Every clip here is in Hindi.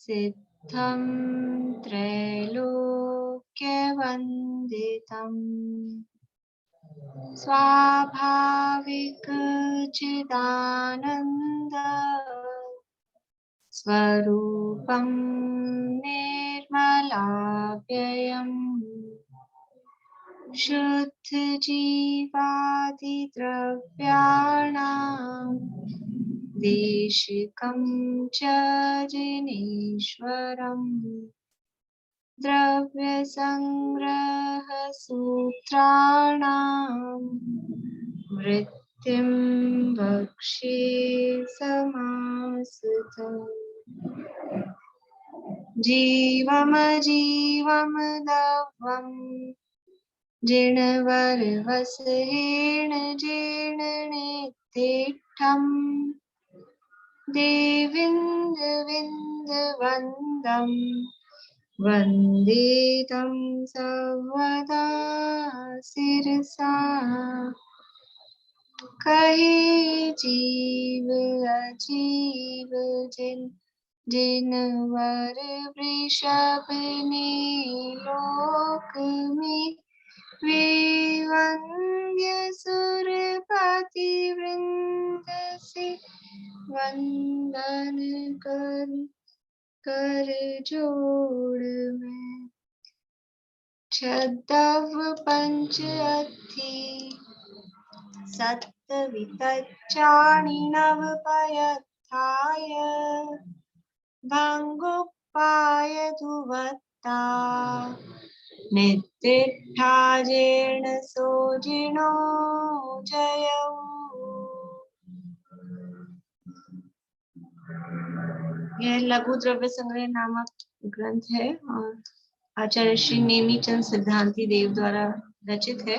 सिद्धं त्रैलोक्यवन्दितम् स्वाभाविक चिदानन्द स्वरूपं निर्मलाव्ययम् शुद्ध जीवादिद्रव्याणां देशिकं च जिनेश्वरम् द्रव्यसंग्रह सूत्राणां वृत्तिं वक्ष्ये समासुतम् जीवमजीवमदव्यम् जिणवरवसहेण जीर्णनेत्तिष्ठम् देविन्दविन्दवन्दम् वन्दे तं सर्वदा शिरसा कहे जीव अजीव जिनवर वृषभ ने लोक में वे वंद्य सुरपति वृंद से वंदन कर जोड़ में छद्म पंच अथि सत्वितच्चाणि नवपयत्थाय भङ्गुपाय धुवत्ता नित्तिष्ठा जीर्ण सोजिनो जयौ। यह लघु द्रव्य संग्रह नामक ग्रंथ है और आचार्य श्री नेमीचंद सिद्धांति देव द्वारा रचित है।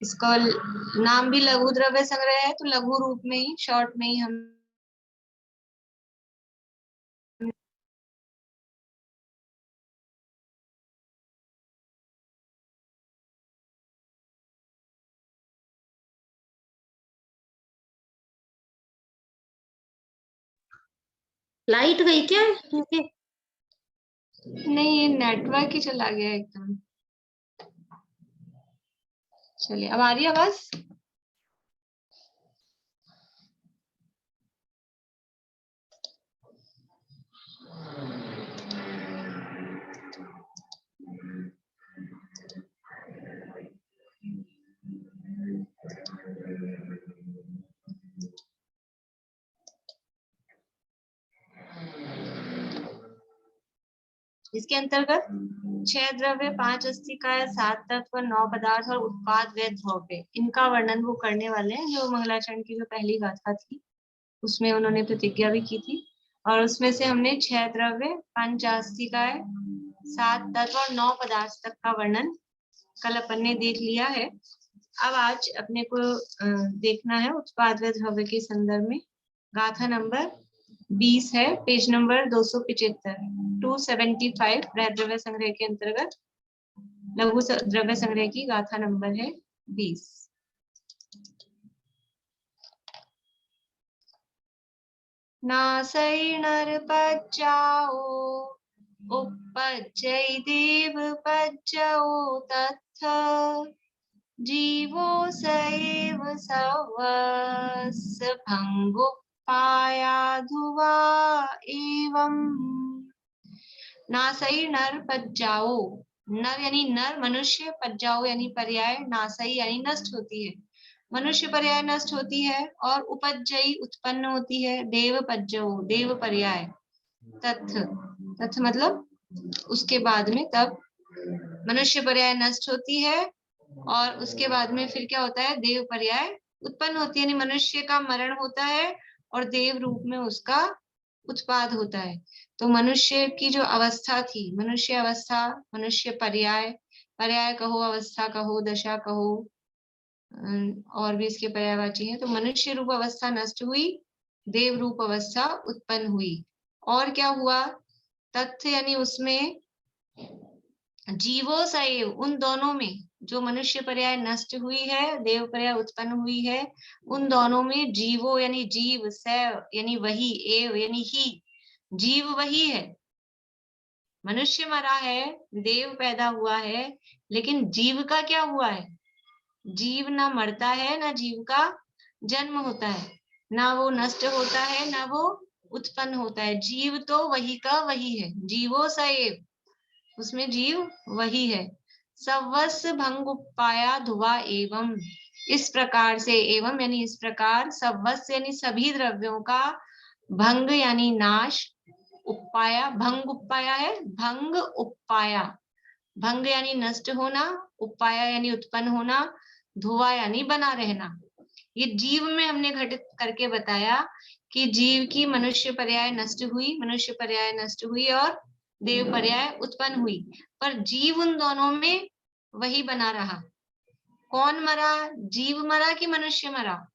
इसका नाम भी लघु द्रव्य संग्रह है, तो लघु रूप में ही, शॉर्ट में ही हम लाइट गई क्या? नहीं, ये नेटवर्क ही चला गया एकदम। चलिए, अब आ रही आवाज? इसके अंतर्गत 6 द्रव्य, 5 अस्थिकाय, 7 तत्व, 9 पदार्थ और उत्पाद व द्रव्य, इनका वर्णन वो करने वाले हैं। जो मंगलाचरण की जो पहली गाथा थी उसमें उन्होंने प्रतिज्ञा भी की थी, और उसमें से हमने 6 द्रव्य, 5 अस्थिकाय, 7 तत्व और 9 पदार्थ तक का वर्णन कल अपन ने देख लिया है। अब आज अपने को देखना है उत्पाद व द्रव्य के संदर्भ में गाथा नंबर 20 है, पेज नंबर 275, 275 द्रव्य संग्रह के अंतर्गत लघु द्रव्य संग्रह की गाथा नंबर है 20। नासै नरपज्जाओ उपपज्जै देव पज्जौ तत्थ जीवो सैव सवस्य भंगुपायाधुवा एवं। नासई नर पज्जाओ, नर यानी नर मनुष्य, पज्जाओ यानी पर्याय, नासई यानी नष्ट होती है, मनुष्य पर्याय नष्ट होती है, और उपज्जयी उत्पन्न होती है, देव पज्जो देव पर्याय, तथ तथ मतलब उसके बाद में, तब मनुष्य पर्याय नष्ट होती है और उसके बाद में फिर क्या होता है, देव पर्याय उत्पन्न होती है, यानी मनुष्य का मरण होता है और देव रूप में उसका उत्पाद होता है। तो मनुष्य की जो अवस्था थी, मनुष्य अवस्था, मनुष्य पर्याय, पर्याय कहो, अवस्था कहो, दशा कहो, और भी इसके पर्यायवाची हैं। तो मनुष्य रूप अवस्था नष्ट हुई, देव रूप अवस्था उत्पन्न हुई, और क्या हुआ, तथ्य यानी उसमें, जीवो सैव उन दोनों में, जो मनुष्य पर्याय नष्ट हुई है, देव पर्याय उत्पन्न हुई है, उन दोनों में जीवो यानी जीव, सैव यानी वही, एव यानी ही, जीव वही है। मनुष्य मरा है, देव पैदा हुआ है, लेकिन जीव का क्या हुआ है? जीव ना मरता है, ना जीव का जन्म होता है, ना वो नष्ट होता है, ना वो उत्पन्न होता है। जीव तो वही का वही है, जीवो स एव, उसमें जीव वही है। सवस्य भंग उपाया धुआ एवं, इस प्रकार से, एवं यानी इस प्रकार, सवस्य यानी सभी द्रव्यों का, भंग यानी नाश, उपाया, भंग उपाया है, भंग उपाया, भंग यानी नष्ट होना, उपाया यानी उत्पन्न होना, धुआ यानी बना रहना। ये जीव में हमने घटित करके बताया कि जीव की मनुष्य पर्याय नष्ट हुई, मनुष्य पर्याय नष्ट हुई और देव पर्याय उत्पन्न हुई, पर जीव उन दोनों में वही बना रहा। कौन मरा? जीव मरा कि मनुष्य मरा?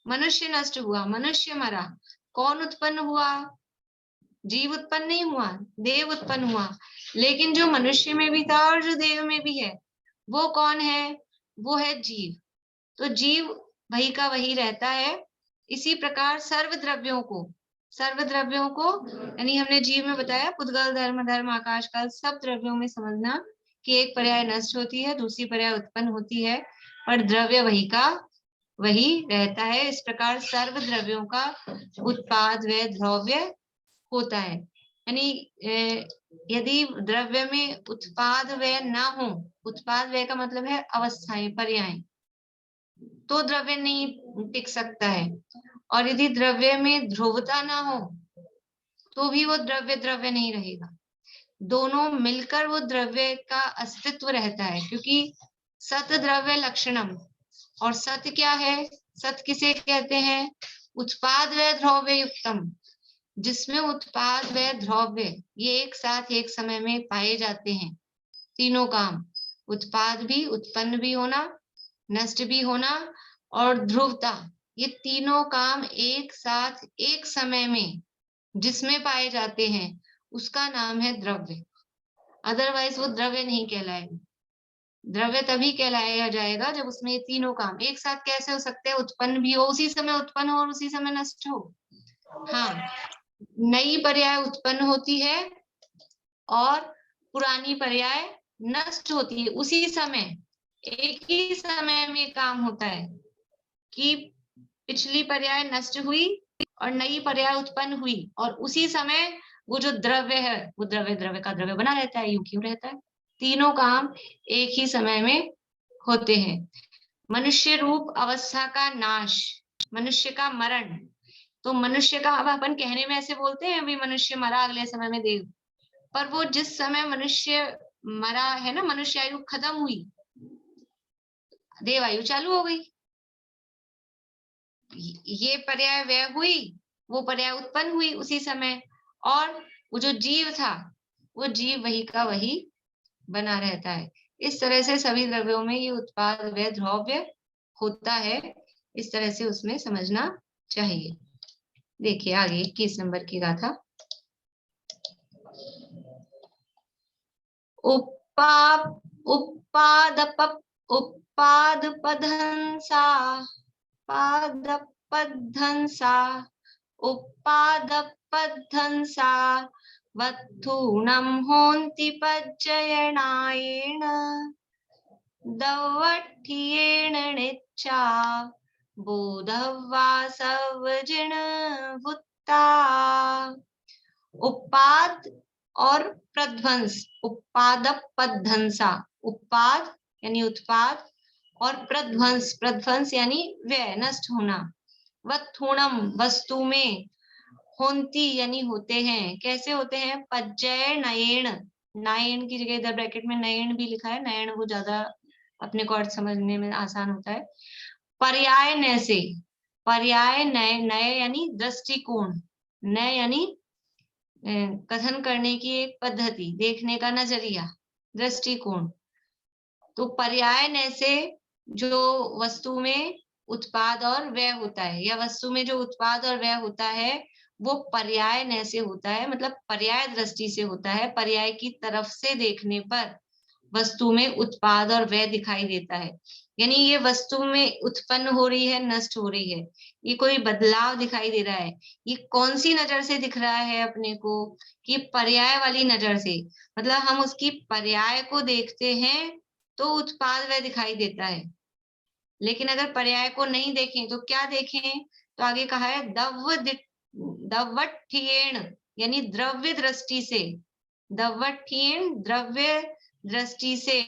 मनुष्य नष्ट हुआ, मनुष्य मरा। कौन उत्पन्न हुआ? जीव उत्पन्न नहीं हुआ, देव उत्पन्न हुआ। लेकिन जो मनुष्य में भी था और जो देव में भी है, वो कौन है? वो है जीव। तो जीव वही का वही रहता है। इसी प्रकार सर्व द्रव्यों को यानी हमने जीव में बताया पुद्गल, धर्म, धर्म, आकाश काल, सब द्रव्यों में समझना कि एक पर्याय नष्ट होती है, दूसरी पर्याय उत्पन्न होती है, पर द्रव्य वही का वही रहता है। इस प्रकार सर्व द्रव्यों का उत्पाद व द्रव्य होता है। यानी यदि द्रव्य में उत्पाद व्यय ना हो, उत्पाद व्यय का मतलब है अवस्थाएं, पर्याय, तो द्रव्य नहीं टिक सकता है। और यदि द्रव्य में ध्रुवता ना हो तो भी वो द्रव्य द्रव्य नहीं रहेगा। दोनों मिलकर वो द्रव्य का अस्तित्व रहता है, क्योंकि सत द्रव्य लक्षणम, और सत्य क्या है? सत्य किसे कहते हैं? उत्पाद व द्रव्य युक्तम, जिसमें उत्पाद व द्रव्य ये एक साथ एक समय में पाए जाते हैं। तीनों काम, उत्पाद भी, उत्पन्न भी होना, नष्ट भी होना और ध्रुवता, ये तीनों काम एक साथ एक समय में जिसमें पाए जाते हैं, उसका नाम है द्रव्य। अदरवाइज वो द्रव्य नहीं कहलाएगा। द्रव्य तभी कहलाया जाएगा जब उसमें ये तीनों काम एक साथ कैसे हो सकते हैं? उत्पन्न भी हो, उसी समय उत्पन्न हो और उसी समय नष्ट हो। हाँ, नई पर्याय उत्पन्न होती है और पुरानी पर्याय नष्ट होती है उसी समय। एक ही समय में काम होता है कि पिछली पर्याय नष्ट हुई और नई पर्याय उत्पन्न हुई, और उसी समय वो जो द्रव्य है वो द्रव्य द्रव्य का द्रव्य बना रहता है, यूं क्यों रहता है? तीनों काम एक ही समय में होते हैं। मनुष्य रूप अवस्था का नाश, मनुष्य का मरण, तो मनुष्य का, अब अपन कहने में ऐसे बोलते हैं अभी मनुष्य मरा, अगले समय में देव, पर वो जिस समय मनुष्य मरा है ना, मनुष्य आयु खत्म हुई, देव आयु चालू हो गई। ये पर्याय व्यय हुई, वो पर्याय उत्पन्न हुई उसी समय, और वो जो जीव था वो जीव वही का वही बना रहता है। इस तरह से सभी द्रव्यों में ये उत्पाद व्यय द्रव्य होता है। इस तरह से उसमें समझना चाहिए। देखिए आगे 21 नंबर की गाथा। उपादपधंसा, पादपधंसा, उपादपधंसा, वत्थूणं होन्ति पज्जयणायेण, दवट्ठियेण निच्चा, बोधवासवजिण भुत्ता। उपाद और प्रध्वंस, उपादप पध्वंसा, उत्पाद यानी उत्पाद और प्रध्वंस, प्रध्वंस यानी व्यय, नष्ट होना। वत्थूणम वस्तु में, होन्ति यानी होते हैं, कैसे होते हैं? पज्जय नयेण, नयन की जगह इधर ब्रैकेट में नयन भी लिखा है, नयन वो ज्यादा अपने को अर्थ समझने में आसान होता है। पर्याय नय से, पर्याय नय, नय यानी दृष्टिकोण, नय यानी कथन करने की एक पद्धति, देखने का नजरिया, दृष्टिकोण। तो पर्याय नय से जो वस्तु में उत्पाद और व्यय होता है, या वस्तु में जो उत्पाद और व्यय होता है वो पर्याय नय से होता है, मतलब पर्याय दृष्टि से होता है। पर्याय की तरफ से देखने पर वस्तु में उत्पाद और व्यय दिखाई देता है। यानी ये वस्तु में उत्पन्न हो रही है, नष्ट हो रही है, ये कोई बदलाव दिखाई दे रहा है। ये कौन सी नजर से दिख रहा है अपने को? कि पर्याय वाली नजर से, मतलब हम उसकी पर्याय को देखते हैं तो उत्पाद व्यय दिखाई देता है। लेकिन अगर पर्याय को नहीं देखें तो क्या देखें? तो आगे कहा है दवट्ठियेण, यानी द्रव्य दृष्टि से, दवट्ठियेण द्रव्य दृष्टि से,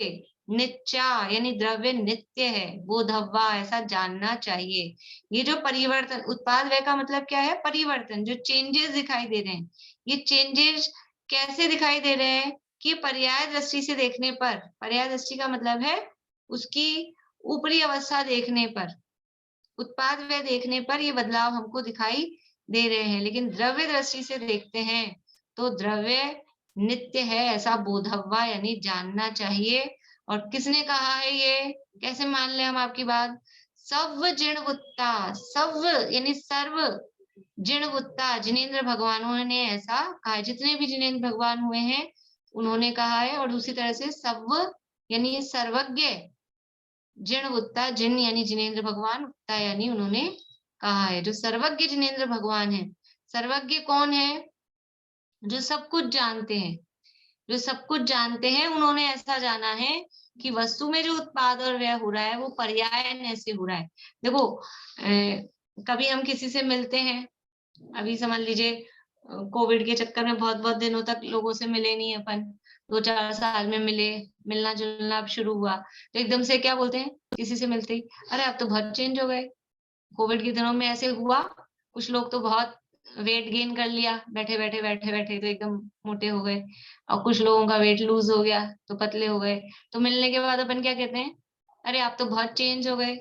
नित्या यानी द्रव्य नित्य है, बोधव्वा ऐसा जानना चाहिए। ये जो परिवर्तन, उत्पाद व्यय का मतलब क्या है? परिवर्तन, जो चेंजेस दिखाई दे रहे हैं, ये चेंजेस कैसे दिखाई दे रहे हैं? कि पर्याय दृष्टि से देखने पर, पर्याय दृष्टि का मतलब है उसकी ऊपरी अवस्था देखने पर, उत्पाद व्यय देखने पर ये बदलाव हमको दिखाई दे रहे हैं। लेकिन द्रव्य दृष्टि से देखते हैं तो द्रव्य नित्य है, ऐसा बोधव्वा यानी जानना चाहिए। और किसने कहा है ये? कैसे मान ले हम आपकी बात? सव जिणवुत्ता, सव यानी सर्व, जिणवुत्ता जिनेंद्र भगवानों ने ऐसा कहा है। जितने भी जिनेंद्र भगवान हुए हैं उन्होंने कहा है। और दूसरी तरह से सव यानी सर्वज्ञ, जिणवुत्ता, जिन यानी जिनेंद्र भगवान, उत्ता यानी उन्होंने कहा है। जो सर्वज्ञ जिनेंद्र भगवान है, सर्वज्ञ कौन है? जो सब कुछ जानते हैं, जो सब कुछ जानते हैं, उन्होंने ऐसा जाना है कि वस्तु में जो उत्पाद और व्यय हो रहा है वो पर्यायन से हो रहा है। देखो कभी हम किसी से मिलते हैं, अभी समझ लीजिए कोविड के चक्कर में बहुत बहुत दिनों तक लोगों से मिले नहीं अपन, 2-4 साल में मिले, मिलना जुलना अब शुरू हुआ, तो एकदम से क्या बोलते हैं किसी से मिलते ही? अरे आप तो बहुत चेंज हो गए, कोविड के दिनों में ऐसे हुआ, कुछ लोग तो बहुत वेट गेन कर लिया, बैठे बैठे तो एकदम मोटे हो गए, और कुछ लोगों का वेट लूज हो गया तो पतले हो गए। तो मिलने के बाद अपन क्या कहते हैं? अरे आप तो बहुत चेंज हो गए।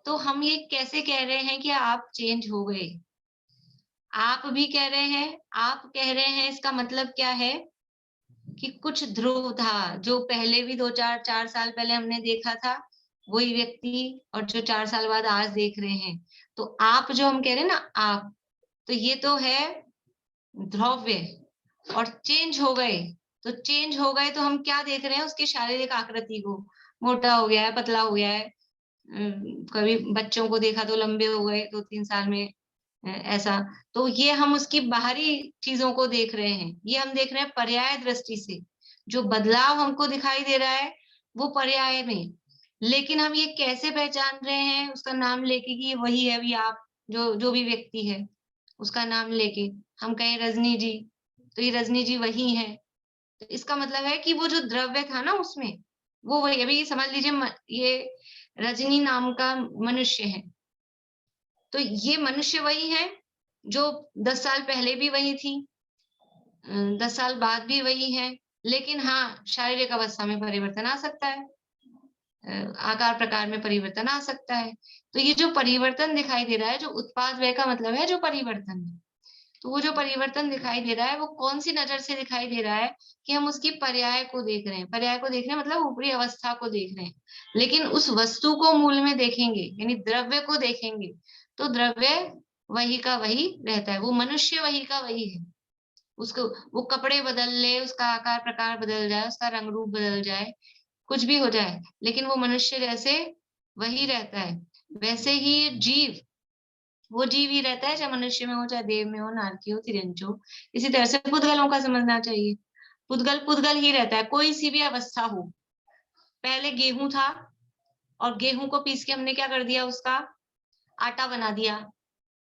तो हम ये कैसे कह रहे हैं कि आप चेंज हो गए? आप भी कह रहे हैं, आप कह रहे हैं, इसका मतलब क्या है? कि कुछ ध्रुव था, जो पहले भी 2-4 साल पहले हमने देखा था, वही व्यक्ति, और जो 4 साल बाद आज देख रहे हैं। तो आप जो हम कह रहे हैं ना, आप, तो ये तो है द्रव्य, और चेंज हो गए, तो चेंज हो गए तो हम क्या देख रहे हैं? उसकी शारीरिक आकृति को, मोटा हो गया है, पतला हो गया है। कभी बच्चों को देखा तो लंबे हो गए 2-3 साल में, ऐसा। तो ये हम उसकी बाहरी चीजों को देख रहे हैं, ये हम देख रहे हैं पर्याय दृष्टि से। जो बदलाव हमको दिखाई दे रहा है वो पर्याय में। लेकिन हम ये कैसे पहचान रहे हैं उसका नाम लेके कि ये वही है? अभी आप जो जो भी व्यक्ति है उसका नाम लेके हम कहें रजनी जी, तो ये रजनी जी वही है। तो इसका मतलब है कि वो जो द्रव्य था ना उसमें, वो वही। अभी समझ लीजिए ये रजनी नाम का मनुष्य है, तो ये मनुष्य वही है जो 10 साल पहले भी वही थी, 10 साल बाद भी वही है। लेकिन हाँ, शारीरिक अवस्था में परिवर्तन आ सकता है, आकार प्रकार में परिवर्तन आ सकता है। तो ये जो परिवर्तन दिखाई दे रहा है, जो उत्पाद व्यय का मतलब है जो परिवर्तन है, तो वो जो परिवर्तन दिखाई दे रहा है वो कौन सी नजर से दिखाई दे रहा है? कि हम उसकी पर्याय को देख रहे हैं। पर्याय को देख रहे हैं मतलब ऊपरी अवस्था को देख रहे हैं। लेकिन उस वस्तु को मूल में देखेंगे, यानी द्रव्य को देखेंगे, तो द्रव्य वही का वही रहता है, वो मनुष्य वही का वही है। उसको, वो कपड़े बदल ले, उसका आकार प्रकार बदल जाए, उसका रंग रूप बदल जाए, कुछ भी हो जाए, लेकिन वो मनुष्य जैसे वही रहता है। वैसे ही जीव, वो जीव ही रहता है, चाहे मनुष्य में हो, चाहे देव में हो, नारकी हो, तिरंज हो। इसी तरह से पुद्गलों का समझना चाहिए। पुद्गल पुद्गल ही रहता है, कोई सी भी अवस्था हो। पहले गेहूं था, और गेहूं को पीस के हमने क्या कर दिया? उसका आटा बना दिया,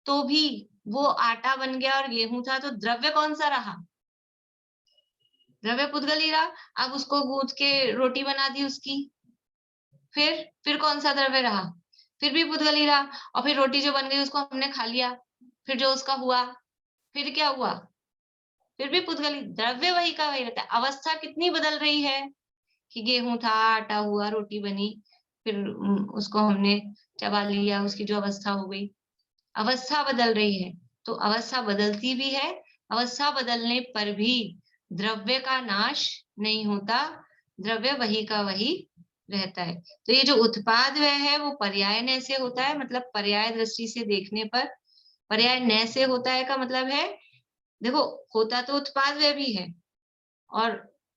तो भी वो आटा बन गया और गेहूं था, तो द्रव्य कौन सा रहा? द्रव्य पुद्गल ही रहा। अब उसको गूंथ के रोटी बना दी उसकी, फिर कौन सा द्रव्य रहा? फिर भी पुद्गल ही रहा। और फिर रोटी जो बन गई उसको हमने खा लिया, फिर जो उसका हुआ, फिर क्या हुआ? फिर भी पुद्गल ही, द्रव्य वही का वही रहता है। अवस्था कितनी बदल रही है कि गेहूं था, आटा हुआ, रोटी बनी, फिर उसको हमने चबा लिया, उसकी जो अवस्था हो गई, अवस्था बदल रही है। तो अवस्था बदलती भी है, अवस्था बदलने पर भी द्रव्य का नाश नहीं होता, द्रव्य वही का वही रहता है। तो ये जो उत्पाद व्यय है वो पर्याय नय से होता है, मतलब पर्याय दृष्टि से देखने पर। पर्याय नय से होता है का मतलब है, देखो होता तो उत्पाद व्यय भी है, और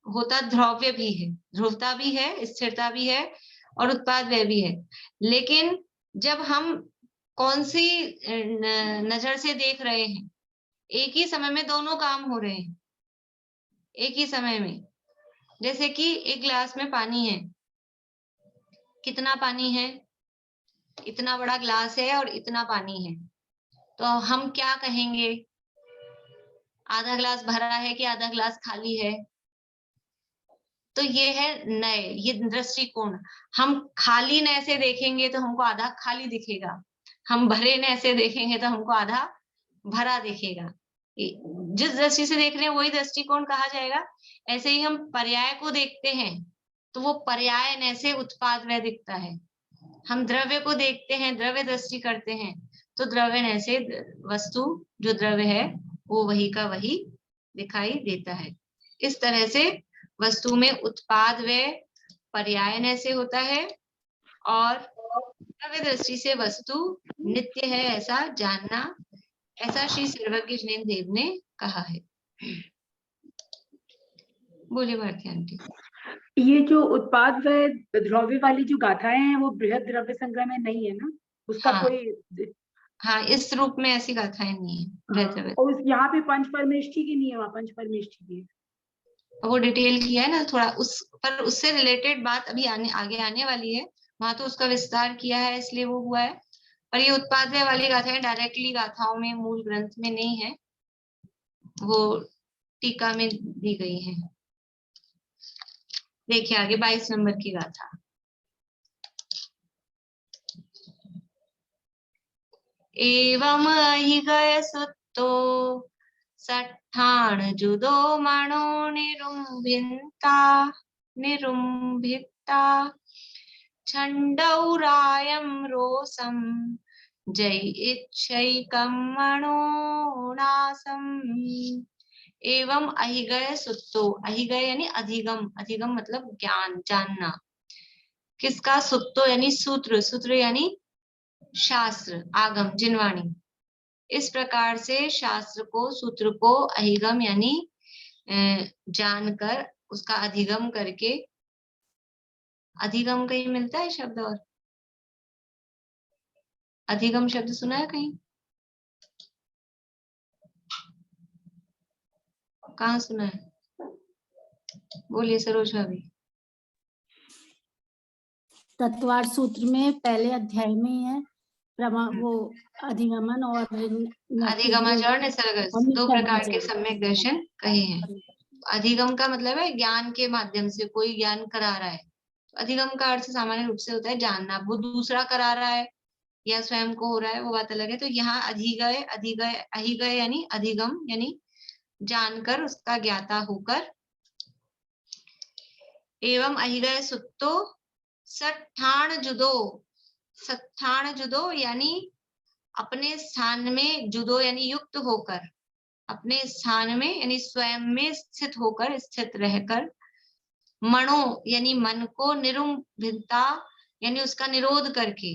होता द्रव्य भी है, ध्रुवता भी है, स्थिरता भी है और उत्पाद व्यय भी है। लेकिन जब हम कौन सी नजर से देख रहे हैं, एक ही समय में दोनों काम हो रहे हैं, एक ही समय में। जैसे कि एक गिलास में पानी है, कितना पानी है, इतना बड़ा ग्लास है और इतना पानी है, तो हम क्या कहेंगे, आधा ग्लास भरा है कि आधा ग्लास खाली है? तो ये है नए, ये दृष्टिकोण। हम खाली नए से देखेंगे तो हमको आधा खाली दिखेगा, हम भरे नए से देखेंगे तो हमको आधा भरा दिखेगा। जिस दृष्टि से देख रहे हैं वही दृष्टिकोण कहा जाएगा। ऐसे ही हम पर्याय को देखते हैं तो वो पर्याय नए से उत्पाद वह दिखता है। हम द्रव्य को देखते हैं, द्रव्य दृष्टि करते हैं, तो द्रव्य नए से वस्तु जो द्रव्य है वो वही का वही दिखाई देता है। इस तरह से वस्तु में उत्पाद व पर्याय नय से होता है और द्रव्य दृष्टि से वस्तु नित्य है ऐसा जानना, ऐसा श्री सर्वज्ञ जिनेन्द्र देव ने कहा है। बोलिए भारती आंटी। ये जो उत्पाद व द्रव्य वाली जो गाथाएं हैं वो बृहद द्रव्य संग्रह में नहीं है ना, उसका हाँ, कोई हाँ, इस रूप में ऐसी गाथाएं नहीं है। हाँ, और यहाँ पे पंच परमेष्ठी की नहीं है, वहाँ पंच परमेष्ठी की है। वो डिटेल किया है ना थोड़ा, उस पर उससे रिलेटेड बात अभी आगे आने वाली है, वहां तो उसका विस्तार किया है इसलिए वो हुआ है। और ये उत्पाद वाली गाथाएं डायरेक्टली गाथाओं में मूल ग्रंथ में नहीं है, वो टीका में दी गई है। देखिए आगे 22 नंबर की गाथा। एवं ही गय सुतो सट्ठाण जुदो मणो निरुम्भिता छंडौरायं रोसम जय इच्छैकं मणोनासम। एवं अहिगय सुत्तो, अहिगय यानी अधिगम, अधिगम मतलब ज्ञान, जानना। किसका? सुत्तो यानी सूत्र, सूत्र यानी शास्त्र, आगम, जिनवाणी। इस प्रकार से शास्त्र को, सूत्र को अहिगम यानी जानकर, उसका अधिगम करके, अधिगम कहीं मिलता है शब्द? और अधिगम शब्द सुना है कहीं? कहाँ सुना है? बोलिए सरोज भाभी। तत्वार्थ सूत्र में पहले अध्याय में है वो अधिगमन और अधिगमज और निसर्ग, दो प्रकार के सम्यक दर्शन कहे हैं। अधिगम का मतलब है ज्ञान के माध्यम से कोई ज्ञान करा रहा है। अधिगम का अर्थ सामान्य रूप से होता है जानना, वो दूसरा करा रहा है या स्वयं को हो रहा है, वो बात अलग है। तो यहाँ अधिगय, अधिगय, अहिगय यानी अधिगम यानी जानकर, उसका ज्ञाता होकर। एवं अहिगय सुत्तो सट्ठाण जुदो, सट्ठाण जुदो यानी अपने स्थान में, जुदो यानी युक्त होकर, अपने स्थान में यानी स्वयं में स्थित होकर, स्थित रहकर, मनो यानी मन को, निरुम्भिता यानी उसका निरोध करके,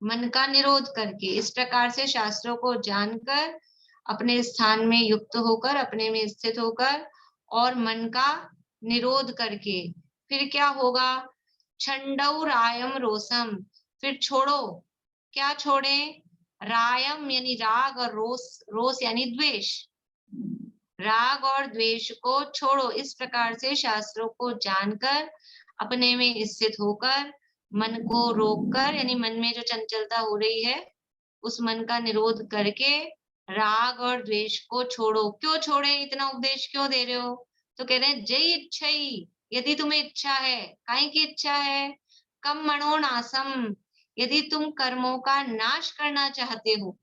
मन का निरोध करके, इस प्रकार से शास्त्रों को जानकर, अपने स्थान में युक्त होकर, अपने में स्थित होकर और मन का निरोध करके, फिर क्या होगा? छंडौ रायम रोसम, फिर छोड़ो, क्या छोड़े? रायम यानी राग और रोस, रोस यानी द्वेष, राग और द्वेष को छोड़ो। इस प्रकार से शास्त्रों को जानकर, अपने में स्थित होकर, मन को रोककर यानी मन में जो चंचलता हो रही है उस मन का निरोध करके, राग और द्वेष को छोड़ो। क्यों छोड़े? इतना उपदेश क्यों दे रहे हो? तो कह रहे हैं जय इच्छई, यदि तुम्हें इच्छा है, काहे की इच्छा है? कम मणो नासम, यदि तुम कर्मों का नाश करना चाहते हो,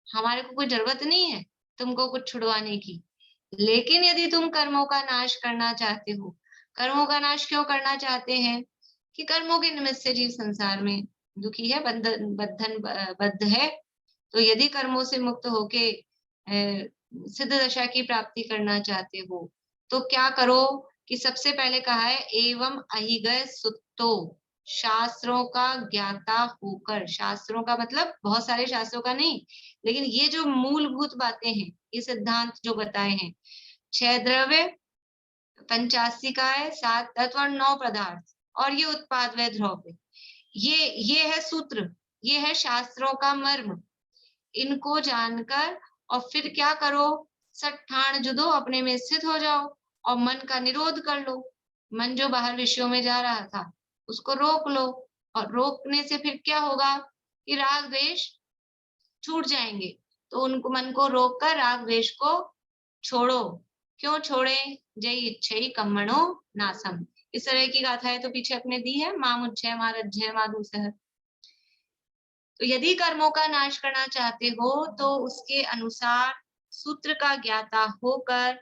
हमारे को कोई जरूरत नहीं है तुमको कुछ छुड़वाने की, लेकिन यदि तुम कर्मों का नाश करना चाहते हो, कर्मों का नाश क्यों करना चाहते हैं? कि कर्मों के निमित्त से जीव संसार में दुखी है, बद्ध है। तो यदि कर्मों से मुक्त होके सिद्ध दशा की प्राप्ति करना चाहते हो तो क्या करो? कि सबसे पहले कहा है एवं अहिगय सुत्तो, शास्त्रों का ज्ञाता होकर। शास्त्रों का मतलब बहुत सारे शास्त्रों का नहीं, लेकिन ये जो मूलभूत बातें हैं, ये सिद्धांत जो बताए हैं, 6 द्रव्य, 85 का है, 7 तत्व और 9 पदार्थ, और ये उत्पाद व द्रव्य। ये है सूत्र, ये है शास्त्रों का मर्म। इनको जानकर और फिर क्या करो, सट ठाण जुदो, अपने में स्थित हो जाओ और मन का निरोध कर लो। मन जो बाहर विषयों में जा रहा था उसको रोक लो, और रोकने से फिर क्या होगा कि राग द्वेष छूट जाएंगे। तो उनको, मन को रोक कर राग द्वेष को छोड़ो। क्यों छोड़े? जय इच्छई कम्मणो नासम। इस तरह की गाथाएं तो पीछे अपने दी है, मां मुझे मां रज्जय मां दूसर। तो यदि कर्मों का नाश करना चाहते हो तो उसके अनुसार सूत्र का ज्ञाता होकर,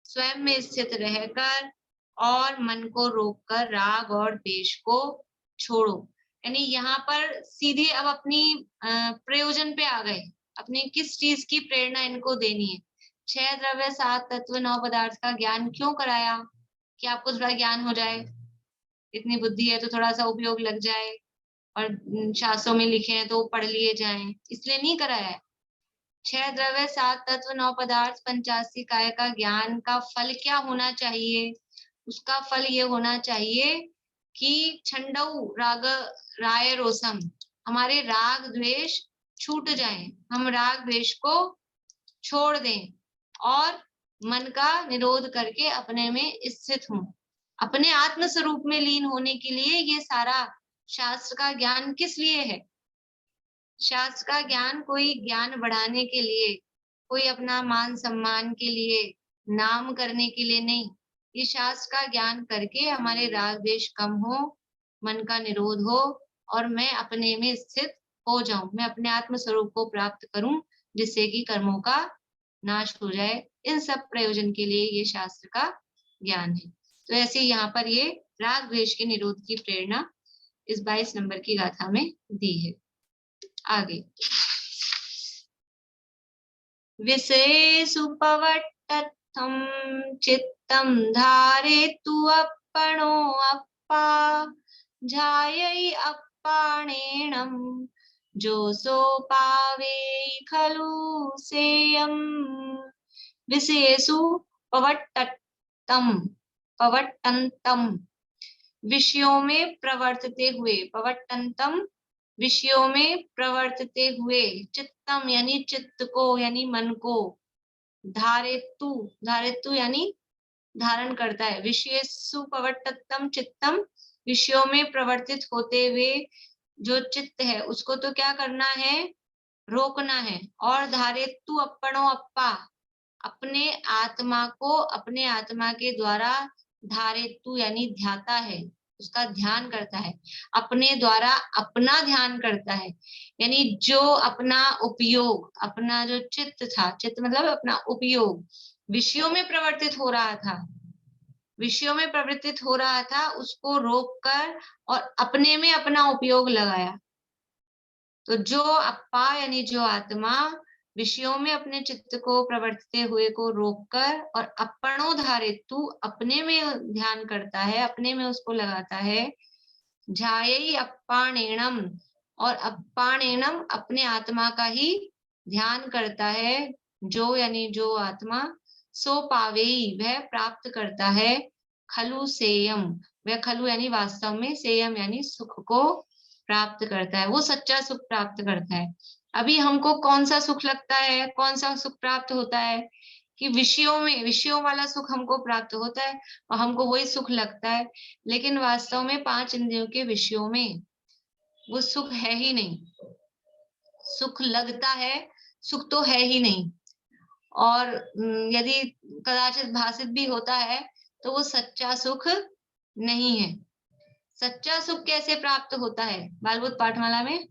स्वयं में स्थित रहकर और मन को रोककर राग और द्वेष को छोड़ो। यानी यहाँ पर सीधे अब अपनी प्रयोजन पे आ गए, अपनी किस चीज की प्रेरणा इनको देनी है। 6 द्रव्य 7 तत्व 9 पदार्थ का ज्ञान क्यों कराया? कि आपको थोड़ा ज्ञान हो जाए, इतनी बुद्धि है तो थोड़ा सा उपयोग लग जाए, और शास्त्रों में लिखे हैं तो पढ़ लिए जाएं, इसलिए नहीं कराया है। 6 द्रव्य 7 तत्व 9 पदार्थ 85 काय का ज्ञान का फल क्या होना चाहिए? उसका फल ये होना चाहिए कि छंडऊ राग राय रोसम, हमारे राग द्वेष छूट जाए, हम राग द्वेष को छोड़ दें और मन का निरोध करके अपने में स्थित हों। अपने आत्म स्वरूप में लीन होने के लिए ये सारा शास्त्र का ज्ञान किस लिए है? शास्त्र का ज्ञान कोई ज्ञान बढ़ाने के लिए, कोई अपना मान सम्मान के लिए, नाम करने के लिए नहीं। ये शास्त्र का ज्ञान करके हमारे राग द्वेष कम हो, मन का निरोध हो और मैं अपने में स्थित हो जाऊं, मैं अपने आत्म स्वरूप को प्राप्त करूं, जिससे कि कर्मों का नाश हो जाए। इन सब प्रयोजन के लिए ये शास्त्र का ज्ञान है। तो ऐसे यहाँ पर ये राग द्वेष के निरोध की प्रेरणा इस 22 नंबर की गाथा में दी है। आगे, विषयेषु पवट्टस्थं चित्तं धारयतु अपणो अप्पा ध्यायै अप्पाणेनं जोसो पावेय खलु सेयम्। विषयेषु पवट्टन्तं, विषयों में प्रवर्तते हुए, पवट्टन्तं विषयों में प्रवर्तते हुए, चित्तम यानी चित्त को, यानी मन को, धारेतु, धारेतु यानी धारण करता है। विषयेषु पवट्टन्तं चित्तम, विषयों में प्रवर्तित होते हुए जो चित्त है उसको तो क्या करना है? रोकना है। और धारेतु अपणो अप्पा, अपने आत्मा को अपने आत्मा के द्वारा धारेतु यानी ध्याता है, उसका ध्यान करता है, अपने द्वारा अपना ध्यान करता है। यानी जो अपना उपयोग, अपना जो चित्त था, चित्त मतलब अपना उपयोग, विषयों में प्रवर्तित हो रहा था, विषयों में प्रवर्तित हो रहा था, उसको रोककर और अपने में अपना उपयोग लगाया। तो जो अप्पा यानी जो आत्मा विषयों में अपने चित्त को प्रवर्तते हुए को रोककर और अपनो धारेतु अपने में ध्यान करता है, अपने में उसको लगाता है। ध्यायै अप्पाणेनम, और अप्पाणेनम अपने आत्मा का ही ध्यान करता है। जो यानी जो आत्मा, सो पावेई वह प्राप्त करता है, खलु सेयम वह खलु यानी वास्तव में, सेयम यानी सुख को प्राप्त करता है, वो सच्चा सुख प्राप्त करता है। अभी हमको कौन सा सुख लगता है, कौन सा सुख प्राप्त होता है कि विषयों में, विषयों वाला सुख हमको प्राप्त होता है और हमको वही सुख लगता है, लेकिन वास्तव में 5 इंद्रियों के विषयों में वो सुख है ही नहीं। सुख लगता है, सुख तो है ही नहीं, और यदि कदाचित भासित भी होता है तो वो सच्चा सुख नहीं है। सच्चा सुख कैसे प्राप्त होता है? बालबोध पाठमाला में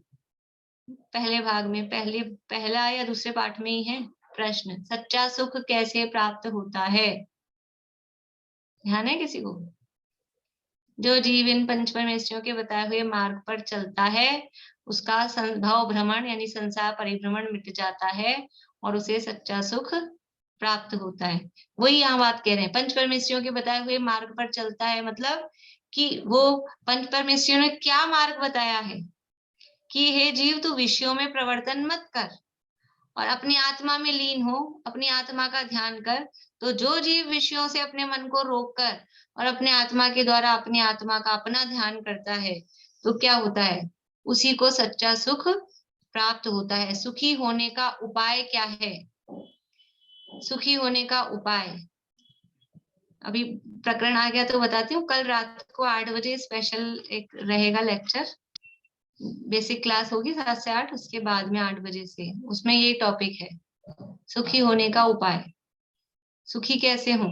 पहले भाग में, पहला या दूसरे पाठ में ही है प्रश्न, सच्चा सुख कैसे प्राप्त होता है? ध्यान है किसी को? जो जीव इन पंच परमेश्वरों के बताए हुए मार्ग पर चलता है उसका भव भ्रमण यानी संसार परिभ्रमण मिट जाता है और उसे सच्चा सुख प्राप्त होता है। वही यहाँ बात कह रहे हैं, पंच परमेश्वरों के बताए हुए मार्ग पर चलता है, मतलब कि वो पंच परमेश्वरों ने क्या मार्ग बताया है कि हे जीव तू विषयों में प्रवर्तन मत कर और अपनी आत्मा में लीन हो, अपनी आत्मा का ध्यान कर, तो जो जीव विषयों से अपने मन को रोककर और अपने आत्मा के द्वारा अपनी आत्मा का अपना ध्यान करता है, तो क्या होता है, उसी को सच्चा सुख प्राप्त होता है। सुखी होने का उपाय क्या है? सुखी होने का उपाय अभी प्रकरण आ गया तो बताती हूँ। कल रात को 8 बजे स्पेशल एक रहेगा लेक्चर, बेसिक क्लास होगी 7 से 8, उसके बाद में 8 बजे से उसमें ये टॉपिक है, सुखी होने का उपाय। सुखी कैसे हो?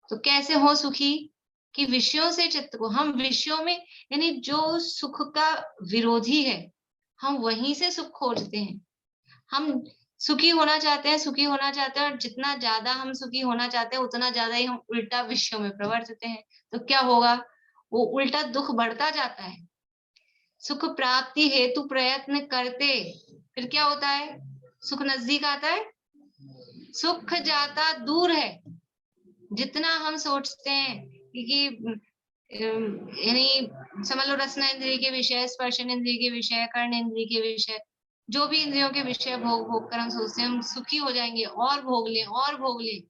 तो कैसे हो सुखी? कि विषयों से चित्त को, हम विषयों में, यानी जो सुख का विरोधी है, हम वहीं से सुख खोजते हैं। हम सुखी होना चाहते हैं, सुखी होना चाहते हैं, और जितना ज्यादा हम सुखी होना चाहते हैं उतना ज्यादा ही हम उल्टा विषयों में प्रवर्तते हैं। तो क्या होगा, वो उल्टा दुख बढ़ता जाता है। सुख प्राप्ति हेतु प्रयत्न करते, फिर क्या होता है, सुख नजदीक आता है, सुख जाता दूर है। जितना हम सोचते हैं कि यानी समझ लो रसना इंद्रिय के विषय, स्पर्शन इंद्रिय के विषय, कर्ण इंद्रिय के विषय, जो भी इंद्रियों के विषय भोग भोग कर हम सोचते हैं हम सुखी हो जाएंगे, और भोग लें और भोग लें,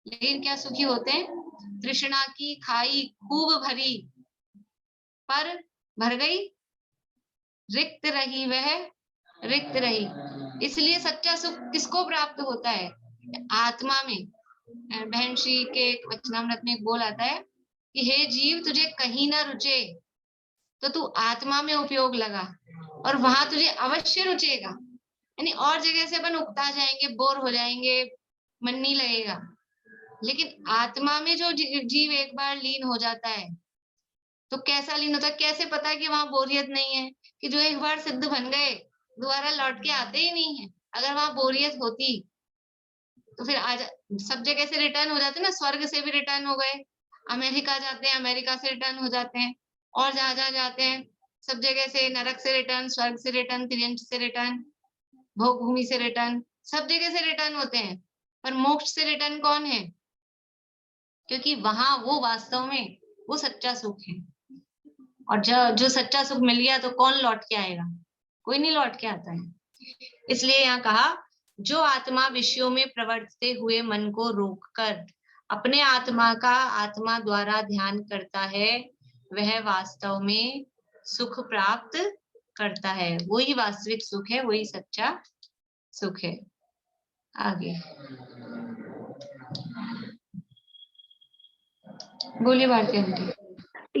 लेकिन क्या सुखी होते हैं? तृष्णा की खाई खूब भरी, पर भर गई, रिक्त रही वह रिक्त रही। इसलिए सच्चा सुख किसको प्राप्त होता है? आत्मा में। बहन श्री के वचनामृत में एक बोल आता है कि हे जीव, तुझे कहीं ना रुचे तो तू आत्मा में उपयोग लगा, और वहां तुझे अवश्य रुचेगा। यानी और जगह से अपन उकता जाएंगे, बोर हो जाएंगे, मन नहीं लगेगा, लेकिन आत्मा में जो जीव एक बार लीन हो जाता है, तो कैसा लीन होता है, कैसे पता है कि वहां बोरियत नहीं है? कि जो एक बार सिद्ध बन गए दोबारा लौट के आते ही नहीं है। अगर वहां बोरियत होती तो फिर आज सब जगह से रिटर्न हो जाते ना, स्वर्ग से भी रिटर्न हो गए, अमेरिका जाते हैं, अमेरिका से रिटर्न हो जाते हैं, और जहां जहां जाते हैं सब जगह से, नरक से रिटर्न, स्वर्ग से रिटर्न, तिर्यंच से रिटर्न, भोग भूमि से रिटर्न, सब जगह से रिटर्न होते हैं। पर मोक्ष से रिटर्न कौन है? क्योंकि वहां वो वास्तव में वो सच्चा सुख है। और जो सच्चा सुख मिल गया तो कौन लौट के आएगा? कोई नहीं लौट के आता है। इसलिए यहाँ कहा, जो आत्मा विषयों में प्रवर्तते हुए मन को रोककर अपने आत्मा का आत्मा द्वारा ध्यान करता है, वह वास्तव में सुख प्राप्त करता है। वही वास्तविक सुख है, वही सच्चा सुख है। आगे बोलिए भारती आंटी।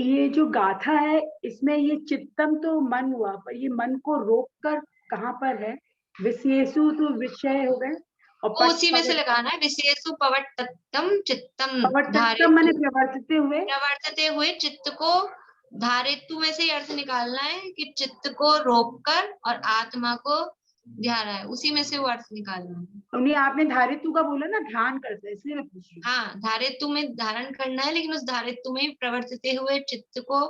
ये जो गाथा है इसमें ये चित्तम तो मन हुआ, पर ये मन को रोक कर कहाँ पर है? विषयेषु तो विषय हो गए, और उसी में से लगाना है, विशेषु पवट्टम चित्तम पवट्टम मैंने प्रवर्तते हुए, प्रवर्तते हुए चित्त को धारित्व में से ही अर्थ निकालना है कि चित्त को रोककर और आत्मा को ध्यान है, उसी में से वो अर्थ निकालना है। उन्हें आपने धारित्व का बोला ना, ध्यान करते, इसलिए मैं पूछ रही हूँ। हाँ, धारित्व में धारण करना है, लेकिन उस धारित्व में प्रवर्तते हुए चित्त को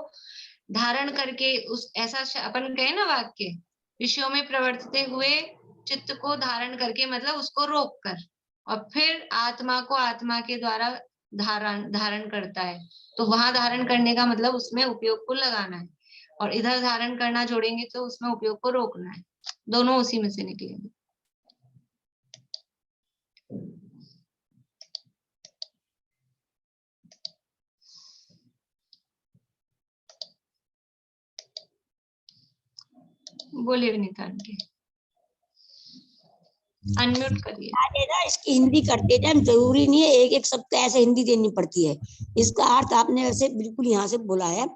धारण करके, उस ऐसा अपन कहे ना वाक्य, विषयों में प्रवर्तते हुए चित्त को धारण करके, मतलब उसको रोक कर, और फिर आत्मा को आत्मा के द्वारा धारण करता है। तो वहां धारण करने का मतलब उसमें उपयोग को लगाना है, और इधर धारण करना जोड़ेंगे तो उसमें उपयोग को रोकना है। दोनों उसी में से निकलेंगे। बोलिए विनीता आंटी, अनम्यूट करिए। इसकी हिंदी करते टाइम जरूरी नहीं है एक एक शब्द ऐसे हिंदी देनी पड़ती है। इसका अर्थ आपने वैसे बिल्कुल यहाँ से बोला है।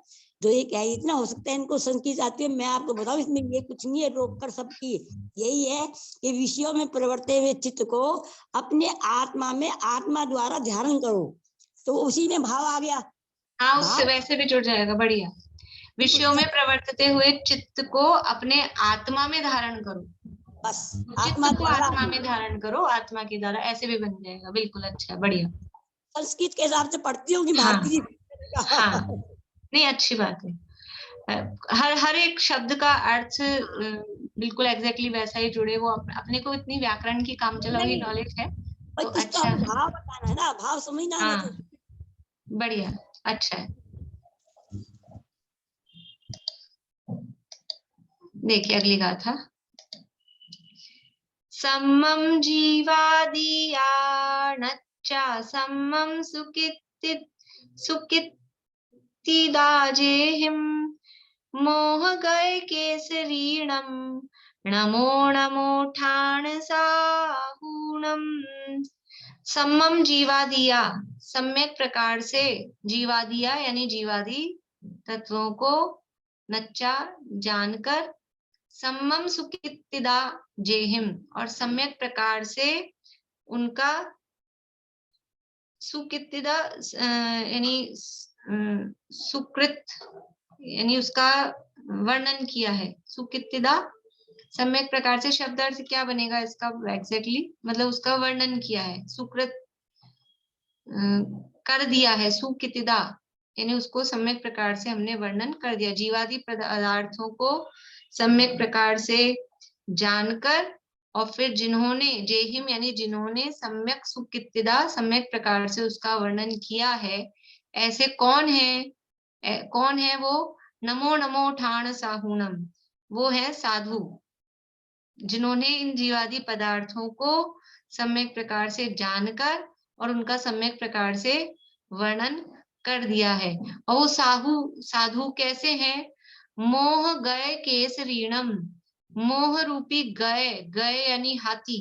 जो ये कह इतना हो सकता है इनको संकीर्त आती है, मैं आपको बताऊं इसमें ये कुछ नहीं है, रोक कर सबकी यही है कि विषयों में प्रवर्ते हुए चित्त को अपने आत्मा में आत्मा द्वारा ध्यान करो, तो उसी में भाव आ गया। हाँ, उससे वैसे भी जुड़ जाएगा, बढ़िया। विषयों में प्रवर्तते हुए चित्त को अपने आत्मा में धारण करो, बस चित्त को आत्मा में धारण करो, आत्मा के द्वारा, ऐसे भी बन जाएगा। बिल्कुल, अच्छा, बढ़िया। संस्कृत के हिसाब से पढ़ती होंगी भारती जी। हाँ, नहीं, अच्छी बात है। हर एक शब्द का अर्थ बिल्कुल एग्जैक्टली वैसा ही जुड़े। वो अपने को इतनी व्याकरण की कामचलाऊ नॉलेज है, तो अच्छा है। भाव बताना है ना, भाव समझना है। हाँ, बढ़िया, अच्छा है। देखिए अगली गाथा। सम्मं जीवादिया नच्चा सम्मं सुकित्तिदाजेहिं मोह गए केसरीणम नमो नमो ठाण साहूणम। सम्मम जीवादिया, सम्यक प्रकार से जीवादिया यानी जीवादि तत्वों को नच्चा जानकर, सम्मम सुकित्तिदा जेहिम और सम्यक प्रकार से उनका सुकित्तिदा यानी सुकृत यानी उसका वर्णन किया है। सुकित्तिदा सम्यक प्रकार से शब्द अर्थ क्या बनेगा इसका एग्जैक्टली, मतलब उसका वर्णन किया है, सुकृत कर दिया है। सुकित्तिदा यानी उसको सम्यक प्रकार से हमने वर्णन कर दिया। जीवादि पदार्थों को सम्यक प्रकार से जानकर और फिर जिन्होंने जेहिम यानी जिन्होंने सम्यक सुकित्तिदा सम्यक प्रकार से उसका वर्णन किया है, ऐसे कौन है वो? नमो नमो ठाण साहूणम, वो है साधु जिन्होंने इन जीवादि पदार्थों को सम्यक प्रकार से जानकर और उनका सम्यक प्रकार से वर्णन कर दिया है। और वो साधु कैसे हैं? मोह गए केसरीणम, मोह रूपी गए यानी हाथी,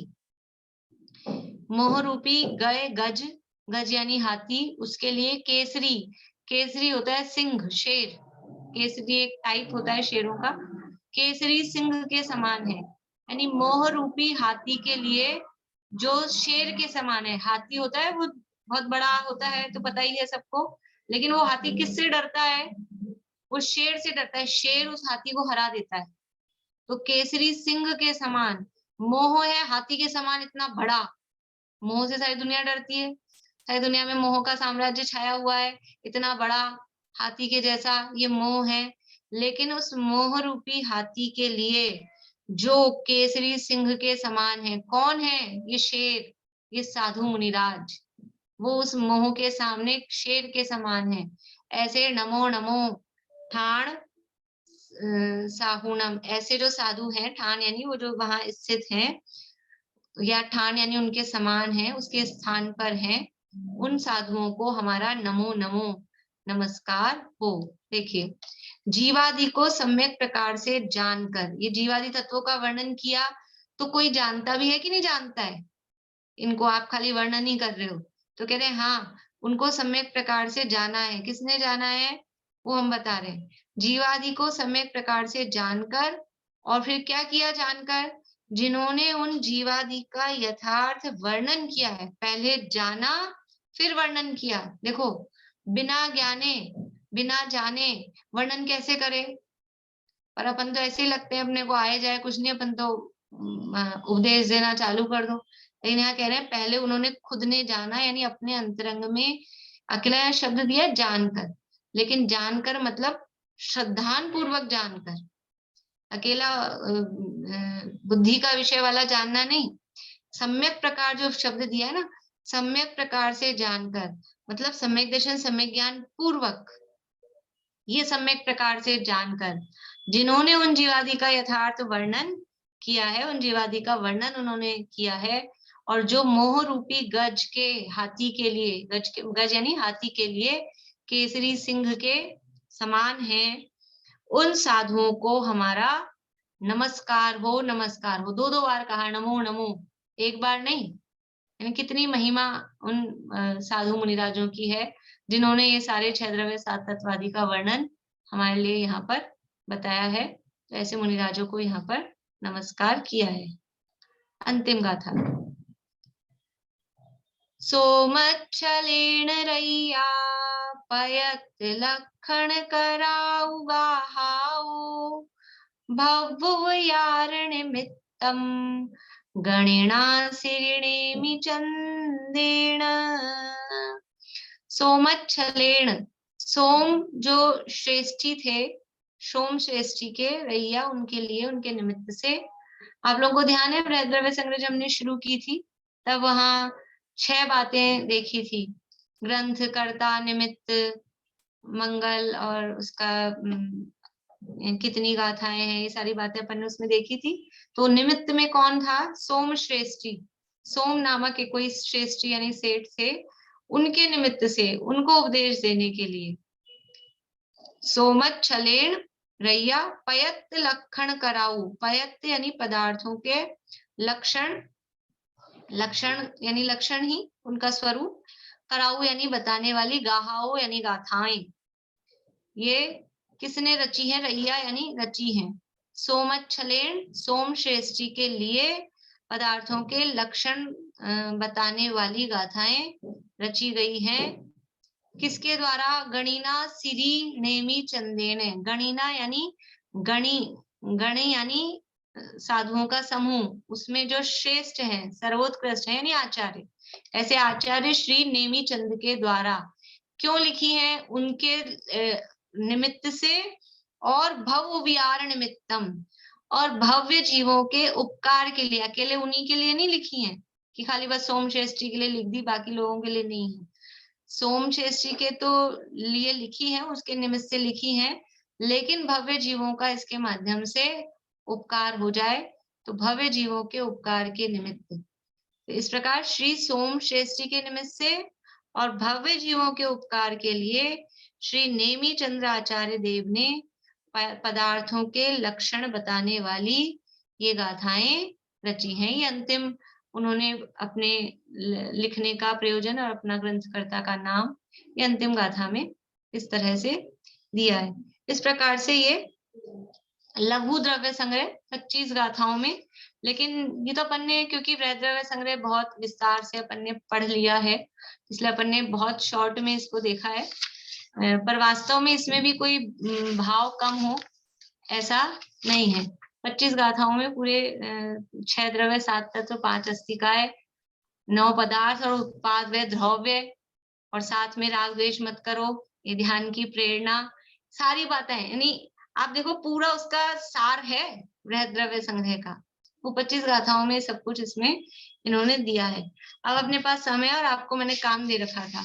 मोह रूपी गए गज यानी हाथी, उसके लिए केसरी होता है सिंह, शेर, केसरी एक टाइप होता है शेरों का, केसरी सिंह के समान है। यानी मोह रूपी हाथी के लिए जो शेर के समान है। हाथी होता है वो बहुत बड़ा होता है तो पता ही है सबको, लेकिन वो हाथी किससे डरता है? वो शेर से डरता है, शेर उस हाथी को हरा देता है। तो केसरी सिंह के समान मोह है, हाथी के समान इतना बड़ा। मोह से सारी दुनिया डरती है, सारी दुनिया में मोह का साम्राज्य छाया हुआ है, इतना बड़ा हाथी के जैसा ये मोह है। लेकिन उस मोह रूपी हाथी के लिए जो केसरी सिंह के समान है, कौन है? ये शेर, ये साधु मुनिराज, वो उस मोह के सामने शेर के समान है। ऐसे नमो नमो ठाण साहूणम, ऐसे जो साधु हैं, ठाण यानी वो जो वहां स्थित हैं, या ठाण यानी उनके समान है, उसके स्थान पर हैं, उन साधुओं को हमारा नमो नमो नमस्कार हो। देखिए, जीवादि को सम्यक प्रकार से जानकर, ये जीवादि तत्वों का वर्णन किया तो कोई जानता भी है कि नहीं जानता है? इनको आप खाली वर्णन ही कर रहे हो तो कह रहे हैं हाँ, उनको सम्यक प्रकार से जाना है। किसने जाना है वो हम बता रहे हैं। जीवादि को सम्यक प्रकार से जानकर, और फिर क्या किया जानकर? जिन्होंने उन जीवादि का यथार्थ वर्णन किया है। पहले जाना फिर वर्णन किया। देखो, बिना ज्ञाने बिना जाने वर्णन कैसे करे? पर अपन तो ऐसे ही लगते हैं, अपने को आए जाए कुछ नहीं, अपन तो उपदेश देना चालू कर दो। लेकिन यहाँ कह रहे हैं पहले उन्होंने खुद ने जाना, यानी अपने अंतरंग में। अकेला शब्द दिया जानकर, लेकिन जानकर मतलब श्रद्धान पूर्वक जानकर, अकेला बुद्धि का विषय वाला जानना नहीं। सम्यक प्रकार जो शब्द दिया है ना, सम्यक प्रकार से जानकर मतलब सम्यक दर्शन सम्यक ज्ञान पूर्वक, ये सम्यक प्रकार से जानकर जिन्होंने उन जीवादि का यथार्थ वर्णन किया है, उन जीवादि का वर्णन उन्होंने किया है। और जो मोह रूपी गज के हाथी के लिए, गज यानी हाथी के लिए केसरी सिंह के समान है, उन साधुओं को हमारा नमस्कार हो, नमस्कार हो। दो बार कहा नमो नमो, एक बार नहीं। यानी कितनी महिमा उन साधु मुनिराजों की है जिन्होंने ये सारे छह द्रव्य सात तत्वादि का वर्णन हमारे लिए यहाँ पर बताया है। तो ऐसे मुनिराजों को यहाँ पर नमस्कार किया है। अंतिम गाथा। सोमच्छलेन रैया पयत लखन कराउ गाहाओ, भवुव यार निमित्तम गणिना सिरिणेमि चंदेन। सोमच्छलेन, सोम जो श्रेष्ठी थे, सोम श्रेष्ठी के रैया, उनके लिए, उनके निमित्त से। आप लोगों को ध्यान है बृहद द्रव्य संग्रह जब हमने शुरू की थी तब वहां 6 बातें देखी थी। ग्रंथ, कर्ता, निमित्त, मंगल और उसका कितनी गाथाएं हैं, ये सारी बातें अपन ने उसमें देखी थी। तो निमित्त में कौन था? सोम श्रेष्ठी, सोम नामक एक कोई श्रेष्ठी यानी सेठ थे, उनके निमित्त से उनको उपदेश देने के लिए। सोमत छलेण रैया पयत लक्षण कराऊ, पयत यानी पदार्थों के, लक्षण, लक्षण यानी लक्षण ही उनका स्वरूप, कराऊ यानी बताने वाली, गाहाओ यानी गाथाएं। ये किसने रची है? रैया यानी रची है। सोमत छलेण, सोम श्रेष्ठी के लिए पदार्थों के लक्षण बताने वाली गाथाएं रची गई हैं। किसके द्वारा? गणिना सिरी नेमी चंदेने, गणिना यानी गणी, गणी यानी साधुओं का समूह, उसमें जो श्रेष्ठ है, सर्वोत्कृष्ट है यानी आचार्य, ऐसे आचार्य श्री नेमी चंद के द्वारा क्यों लिखी है? उनके निमित्त से, और भव विहार निमित्तम, और भव्य जीवों के उपकार के लिए, अकेले उन्हीं के लिए नहीं लिखी है कि खाली बस सोम श्रेष्ठी के लिए लिख दी, बाकी लोगों के लिए नहीं है। सोम श्रेष्ठी के तो लिए लिखी है, उसके निमित्त से लिखी है, लेकिन भव्य जीवों का इसके माध्यम से उपकार हो जाए, तो भव्य जीवों के उपकार के निमित्त। तो इस प्रकार श्री सोम श्रेष्ठी के निमित्त से और भव्य जीवों के उपकार के लिए श्री नेमी चंद्र आचार्य देव ने पदार्थों के लक्षण बताने वाली ये गाथाएं रची हैं। ये अंतिम उन्होंने अपने लिखने का प्रयोजन और अपना ग्रंथकर्ता का नाम ये अंतिम गाथा में इस तरह से दिया है। इस प्रकार से ये लघु द्रव्य संग्रह 25 गाथाओं में, लेकिन ये तो अपन ने क्योंकि वृहद द्रव्य संग्रह बहुत विस्तार से अपन ने पढ़ लिया है, इसलिए अपन ने बहुत शॉर्ट में इसको देखा है, पर वास्तव में इसमें भी कोई भाव कम हो ऐसा नहीं है। 25 गाथाओं में पूरे 6 द्रव्य, 7 तत्व, 5 अस्तिकाएं, 9 पदार्थ और उत्पाद व द्रव्य, और साथ में राग द्वेष मत करो, ये ध्यान की प्रेरणा, सारी बातें, यानी आप देखो पूरा उसका सार है वृहद द्रव्य संग्रह का। वो 25 गाथाओं में सब कुछ इसमें इन्होंने दिया है। अब अपने पास समय और आपको मैंने काम दे रखा था,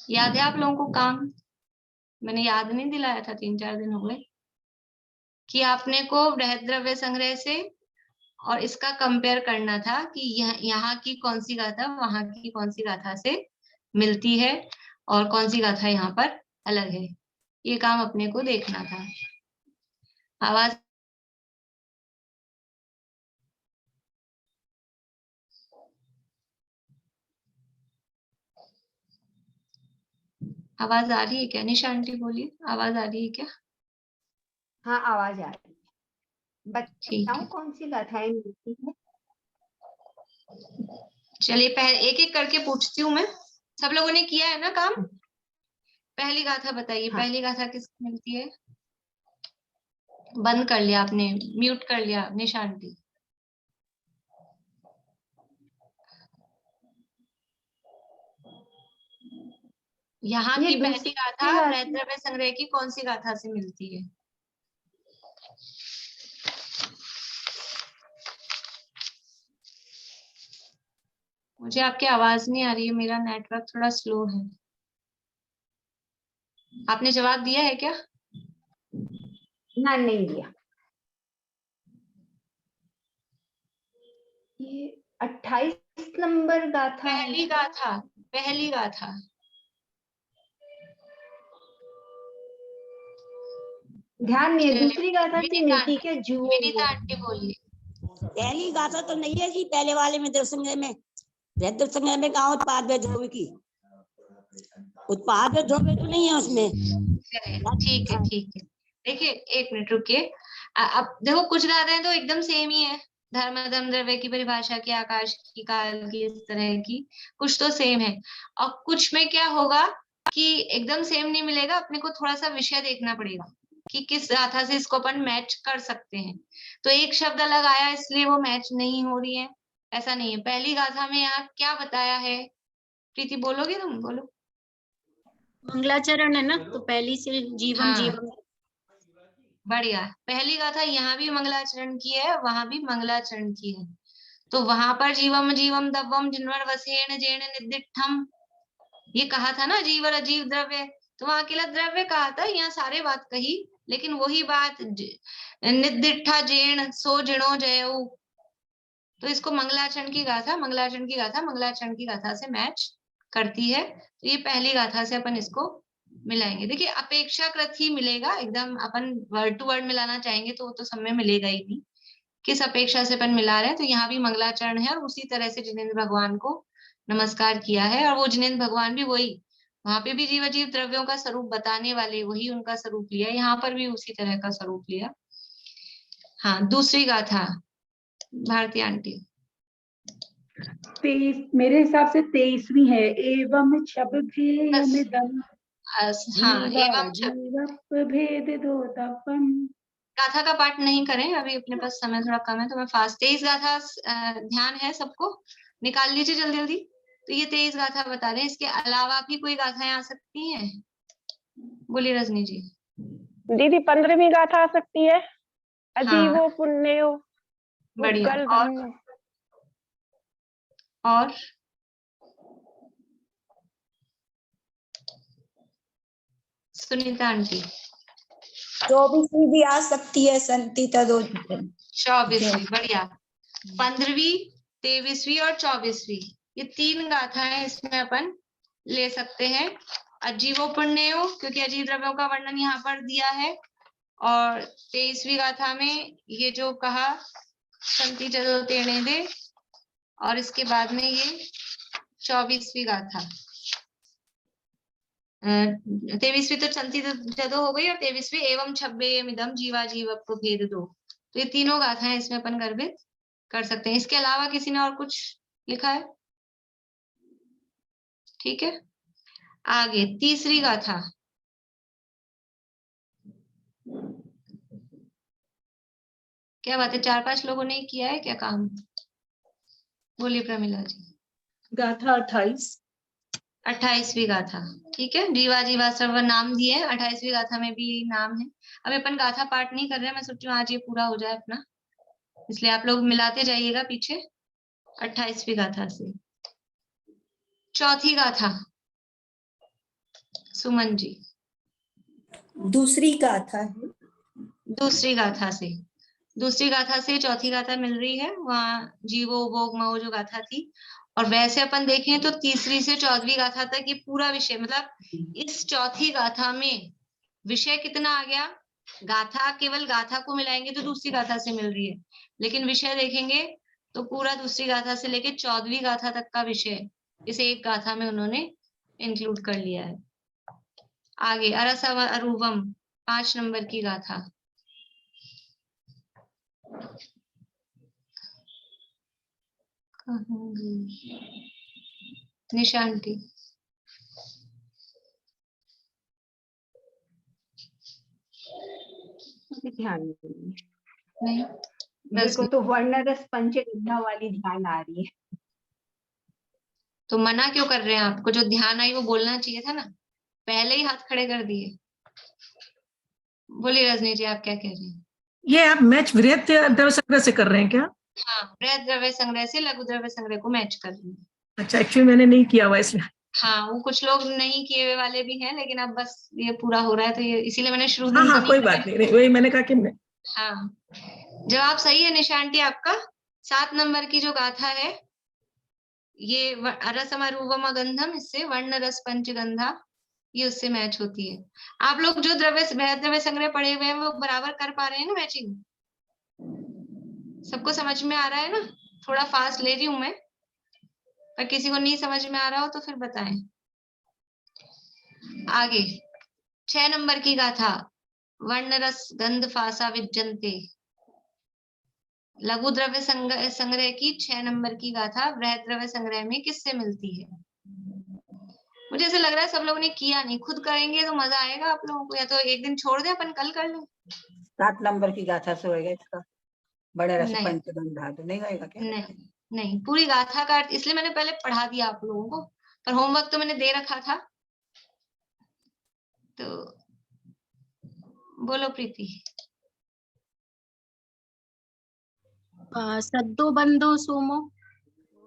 याद है आप लोगों को काम? मैंने याद नहीं दिलाया था, 3-4 दिन हो गए, कि आपने को वृहद द्रव्य संग्रह से और इसका कंपेयर करना था कि यहाँ की कौन सी गाथा वहां की कौन सी गाथा से मिलती है और कौन सी गाथा यहाँ पर अलग है। ये काम अपने को देखना था। आवाज आवाज आ रही है क्या? निशा आंटी बोलिए, आवाज आ रही है क्या? हाँ, आवाज आ रही है। ठीक है, बताऊं कौन सी गाथाएं मिलती है? चलिए पहले एक एक करके पूछती हूँ मैं। सब लोगों ने किया है ना काम? पहली गाथा बताइए, हाँ। पहली गाथा किसको मिलती है? बंद कर लिया आपने, म्यूट कर लिया निशा आंटी। यहाँ ये की पहली दूसरी गाथा गाथा- वृहद द्रव्य संग्रह की कौन सी गाथा से मिलती है? मुझे आपकी आवाज नहीं आ रही है, मेरा नेटवर्क थोड़ा स्लो है। आपने जवाब दिया है क्या? ना, नहीं दिया। ये 28 नंबर गाथा है। पहली गाथा, पहली गाथा ध्यान नहीं है। चलिए, दूसरी गाथा से मिलती क्या? जुओ विनीता आंटी बोलिए। पहली गाथा तो नहीं है जी, पहले वाले में द्रव्य संग्रह में, वृहद द्रव्य संग्रह में कहा उत्पाद व द्रव्य की, उत्पाद व द्रव्य तो नहीं है उसमें। ठीक है, ठीक है। देखिए एक मिनट रुकिए। अब देखो कुछ गाथाएं तो एकदम सेम ही है, धर्म अधर्म द्रव्य की परिभाषा की, आकाश की, काल की, इस तरह की कुछ तो सेम है, और कुछ में क्या होगा कि एकदम सेम नहीं मिलेगा, अपने को थोड़ा सा विषय देखना पड़ेगा कि किस गाथा से इसको अपन मैच कर सकते हैं। तो एक शब्द अलग आया इसलिए वो मैच नहीं हो रही है, ऐसा नहीं है। पहली गाथा में यहाँ क्या बताया है? प्रीति बोलोगे तुम? बोलो। मंगलाचरण है ना, तो पहली से जीवन हाँ, जीवन। बढ़िया। पहली गाथा यहाँ भी मंगलाचरण की है, वहां भी मंगलाचरण की है, तो वहां पर जीवम जीवम दव्वम जिन्वर वसेण जेण निदिठम ये कहा था ना, जीव और अजीव द्रव्य, तो वहां अकेला द्रव्य कहा था, यहाँ सारे बात कही लेकिन वही बात निदिठा जीर्ण सो जिणो जयऊ, तो इसको मंगलाचरण की गाथा मंगलाचरण की गाथा से मैच करती है। तो ये पहली गाथा से अपन इसको मिलाएंगे। देखिए अपेक्षाकृत ही मिलेगा, एकदम अपन वर्ड टू वर्ड मिलाना चाहेंगे तो वो तो सब में मिलेगा ही नहीं। किस अपेक्षा से अपन मिला रहे हैं, तो यहाँ भी मंगलाचरण है और उसी तरह से जिनेंद्र भगवान को नमस्कार किया है। और वो जिनेंद्र भगवान भी वही, वहां पे भी जीवाजीव द्रव्यों का स्वरूप बताने वाले वही उनका स्वरूप लिया, यहाँ पर भी उसी तरह का स्वरूप लिया। हाँ, दूसरी गाथा भारती आंटी। 23 मेरे हिसाब से 23वीं है। एवं छब भेयमिदं हाँ, एवं जीवाजीवप भेददोतपम। गाथा का पाठ नहीं करें अभी, अपने पास समय थोड़ा कम है तो मैं फास्ट 23 गाथा ध्यान है सबको, निकाल लीजिए जल्दी जल्दी। तो ये 23 गाथा बता रहे हैं, इसके अलावा भी कोई गाथाएं आ सकती हैं? बोलिए रजनी जी। दीदी 15वीं गाथा आ सकती है, हाँ, अजीवो पुण्यो बढ़िया। मुद्गल धन्यो। और सुनीता आंटी। 24वीं भी आ सकती है, संति तदो 24वीं, बढ़िया। 15वीं, 23वीं और 24वीं, ये 3 गाथाएं इसमें अपन ले सकते हैं। अजीवो पुण्यो, क्योंकि अजीव द्रव्यों का वर्णन यहाँ पर दिया है। और 23वीं गाथा में ये जो कहा संति जदो तेणे दे, और इसके बाद में ये 24वीं गाथा, 23वीं तो संति जदो हो गई, और 23वीं एवं छब्बेयमिदं जीवाजीवप भेद दो। तो ये तीनों गाथाएं इसमें अपन गर्भित कर सकते हैं। इसके अलावा किसी ने और कुछ लिखा है? ठीक है, आगे तीसरी गाथा। क्या बात है, 4-5 लोगों ने किया है क्या काम? बोलिए प्रमिला जी। गाथा 28वीं गाथा, ठीक है। जीवा जीवा सर्व नाम दिए, 28वीं गाथा में भी यही नाम है। अभी अपन गाथा पाठ नहीं कर रहे हैं, मैं सोच रही हूँ आज ये पूरा हो जाए अपना, इसलिए आप लोग मिलाते जाइएगा पीछे 28वीं गाथा से। चौथी गाथा सुमन जी। दूसरी गाथा है। दूसरी गाथा से चौथी गाथा मिल रही है, वहाँ जीवो भोग महो जो गाथा थी। और वैसे अपन देखें तो तीसरी से 14वीं गाथा तक ये पूरा विषय, मतलब इस चौथी गाथा में विषय कितना आ गया? गाथा, केवल गाथा को मिलाएंगे तो दूसरी गाथा से मिल रही है, लेकिन विषय देखेंगे तो पूरा दूसरी गाथा से लेके 14वीं गाथा तक का विषय इस एक गाथा में उन्होंने इंक्लूड कर लिया है। आगे अरसव अरूवम 5 नंबर की गाथा। निशांती। ध्यान नहीं, मेरे को तो वर्ण रस पंचगंधा वाली ध्यान आ रही है। तो मना क्यों कर रहे हैं आपको? जो ध्यान आई वो बोलना चाहिए था ना, पहले ही हाथ खड़े कर दिए। बोलिए रजनी जी, आप क्या कह रहे हैं? ये आप मैच वृहत द्रव्य संग्रह से कर रहे हैं क्या? हाँ, बृहद द्रव्य संग्रह से लघु द्रव्य संग्रह को मैच कर रही है। अच्छा, एक्चुअली मैंने नहीं किया हुआ इसलिए। हाँ, वो कुछ लोग नहीं किए हुए वाले भी हैं, लेकिन अब बस ये पूरा हो रहा है तो ये इसीलिए मैंने शुरू हाँ हाँ, कोई बात नहीं, वही मैंने कहा कि मैं। हाँ, जवाब सही है निशांती आपका। 7 नंबर की जो गाथा है ये रसमरूपम गंधम, इससे वर्ण रस पंचगंधा, ये उससे मैच होती है। आप लोग जो द्रव्य संग्रह पढ़े हुए हैं वो बराबर कर पा रहे हैं ना मैचिंग? सबको समझ में आ रहा है ना? थोड़ा फास्ट ले रही हूं मैं, पर किसी को नहीं समझ में आ रहा हो तो फिर बताएं। आगे 6 नंबर की गाथा, वर्ण रस गंध फासा विज्जन्ते, लघु द्रव्य संग्रह की 6 नंबर की गाथा बृहद द्रव्य संग्रह में किससे मिलती है? मुझे ऐसा लग रहा है सब लोगों ने किया नहीं, खुद करेंगे तो मजा आएगा आप लोगों को, या तो एक दिन छोड़ दे अपन कल कर लें। 7 नंबर की गाथा से होएगा इसका बड़े रस नहीं। पंचगंधा, तो नहीं होएगा क्या? नहीं, पूरी गाथा का अर्थ इसलिए मैंने पहले पढ़ा दिया आप लोगों को, पर होमवर्क तो मैंने दे रखा था। तो बोलो प्रीति। सद्दो बंदो सोमो।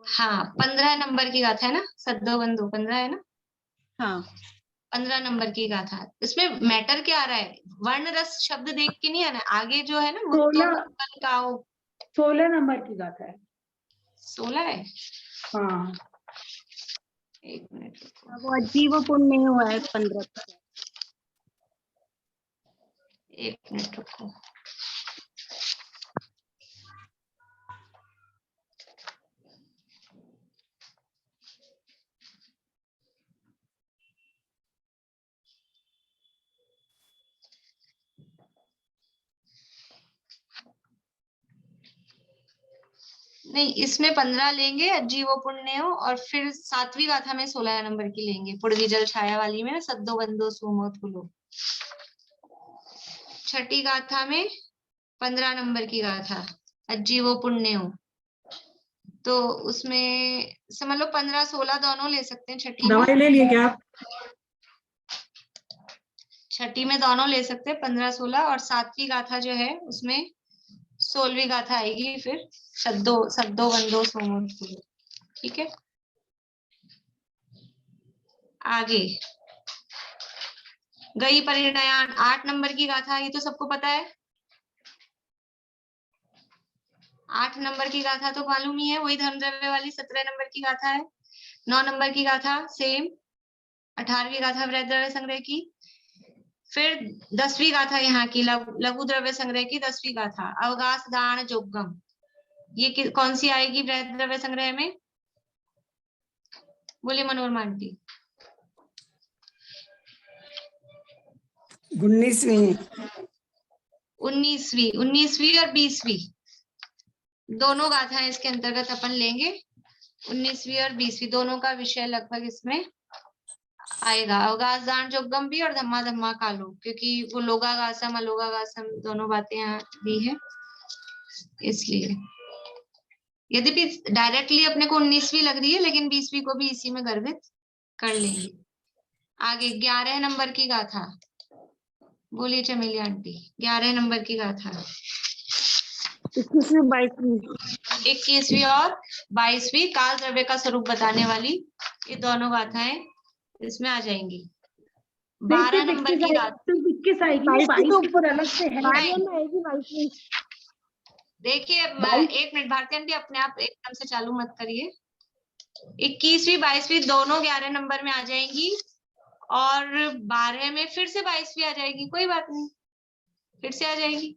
हाँ, 15 नंबर की गाथा है ना, सद्दो बंधु 15 है ना? हाँ, 15 नंबर की गाथा। इसमें मैटर क्या आ रहा है, वर्ण रस शब्द देख के नहीं आना, आगे जो है ना 16 नंबर की गाथा है। 16 है। हाँ, एक मिनट रुको, वो अजीब पुण्य हुआ है 15। एक मिनट रुको। नहीं, इसमें 15 लेंगे अजीवो पुण्यो, और फिर 7वीं गाथा में 16 नंबर की लेंगे, पुड़वी जल छाया वाली में ना, सद्दो बंदो सुमो थुलो। 6ठी गाथा में 15 नंबर की गाथा अजीवो पुण्यो, तो उसमें समझ लो 15-16 दोनों ले सकते हैं। छठी में, दवाई ले लिए क्या आप? छठी में दोनों ले सकते हैं 15-16, और 7वीं गाथा जो है उसमें 16वीं गाथा आएगी, फिर सद्दो सद्दो बंदो सोमो थुलो। ठीक है, आगे गई परिणयान 8 नंबर की गाथा, ये तो सबको पता है। 8 नंबर की गाथा तो मालूम ही है, वही धर्म द्रव्य वाली। 17 नंबर की गाथा है। 9 नंबर की गाथा सेम। 18वीं गाथा वृहद द्रव्य संग्रह की। फिर 10वीं गाथा यहाँ की लघु द्रव्य संग्रह की 10वीं गाथा अवगास दान जोगम। ये कौन सी आएगी वृहद द्रव्य संग्रह में? बोलिए मनोरमा आंटी। 19वीं 19वीं और 20वीं दोनों गाथाएं इसके अंतर्गत अपन लेंगे। 19वीं और 20वीं दोनों का विषय लगभग इसमें आएगा। अवगास दान जोगम भी और धम्मा धम्मा कालो, क्योंकि वो लोगागासम अलोगागासम दोनों बातें यहाँ दी है, इसलिए। यद्यपि डायरेक्टली अपने को 19वीं लग रही है, लेकिन 20वीं को भी इसी में गर्भित कर लेंगे। आगे 11 नंबर की गाथा, बोलिए चमेली आंटी। 11 नंबर की गाथा 21वीं 22वीं 21वीं और 22वीं काल द्रव्य का स्वरूप बताने वाली ये दोनों गाथाएं इसमें आ जाएंगी। 12 नंबर की गाथा 21 आएगी, 22 22 ऊपर अलग से है। कार्य में आएगी 22वीं। देखिए, एक मिनट भारती आंटी, अपने आप एकदम से चालू मत करिए। 21वीं 22वीं दोनों 11 नंबर में आ जाएंगी, और 12 में फिर से 22वीं आ जाएगी। कोई बात नहीं, फिर से आ जाएगी,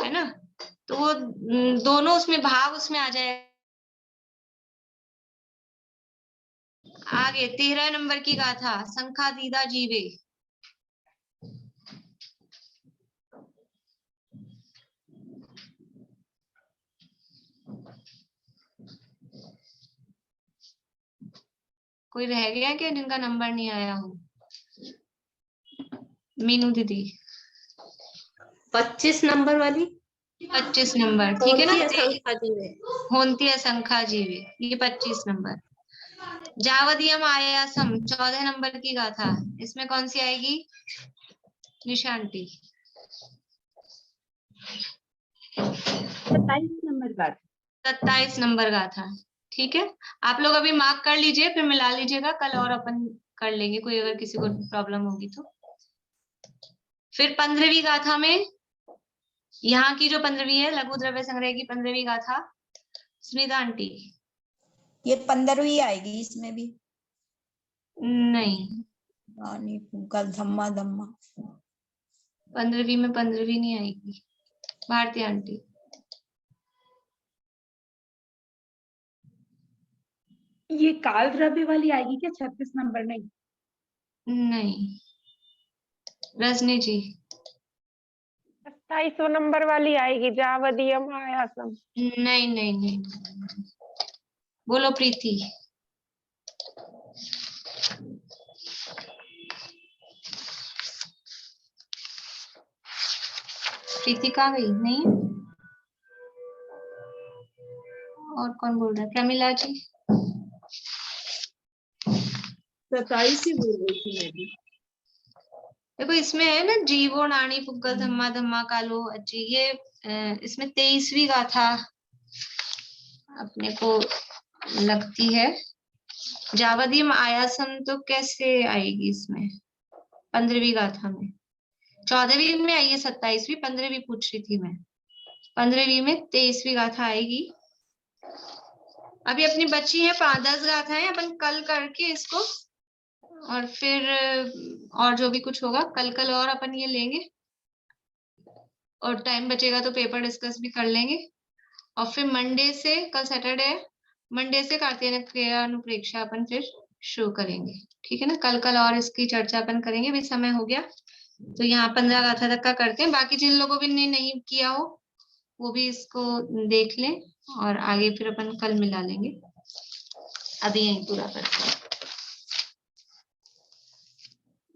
है ना। तो वो दोनों उसमें भाव उसमें आ जाएगा। आगे 13 नंबर की गाथा संखा दीदा जीवे। कोई रह गया क्या जिनका नंबर नहीं आया हो? मीनू दीदी 25 नंबर वाली 25 नंबर, ठीक है ना। होंती है शंखा जीवे, ये 25 नंबर। जावदियम आयासम 14 नंबर की गाथा, इसमें कौन सी आएगी निशांटी? 27 नंबर का। 27 नंबर गाथा, ठीक है। आप लोग अभी मार्क कर लीजिए, फिर मिला लीजिएगा, कल और अपन कर लेंगे, कोई अगर किसी को प्रॉब्लम होगी तो। फिर 15वीं गाथा में, यहाँ की जो 15वीं है लघु द्रव्य संग्रह की 15वीं गाथा, स्मिता आंटी। ये 15वीं आएगी इसमें भी। नहीं, कल धम्मा धम्मा 15वीं में 15वीं नहीं आएगी भारती आंटी। ये काल द्रव्य वाली आएगी क्या 36 नंबर? नहीं, रजनी जी 27 नंबर वाली आएगी जावदियम आयासम। नहीं, बोलो प्रीति। प्रीति कहाँ गई? नहीं, और कौन बोल रहा है? प्रमिला जी 27 ही बोल रही थी मैं भी। देखो इसमें है ना जीवो नानी पुग्गल धम्मा धम्मा कालो अज्जी, ये इसमें 23वीं गाथा अपने को लगती है। जावदीम आयासम तो कैसे आएगी इसमें 15वीं गाथा में? 14वीं में आई है, 27वीं, 15वीं पूछ रही थी मैं। 15वीं में 23वीं गाथा आएगी। अभी अपनी बच्ची है 5-10 गाथाएं, अपन कल करके इसको और फिर और जो भी कुछ होगा कल और अपन ये लेंगे और टाइम बचेगा तो पेपर डिस्कस भी कर लेंगे। और फिर मंडे से, कल सैटरडे है, मंडे से कार्तिकेय अनुप्रेक्षा अपन फिर शुरू करेंगे। ठीक है ना, कल और इसकी चर्चा अपन करेंगे। भी समय हो गया तो यहाँ 15 गाथा तक का करते हैं। बाकी जिन लोगों ने नहीं किया हो वो भी इसको देख लें और आगे फिर अपन कल मिला लेंगे। अभी यहीं पूरा करते हैं।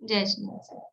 जय श्री कृष्ण।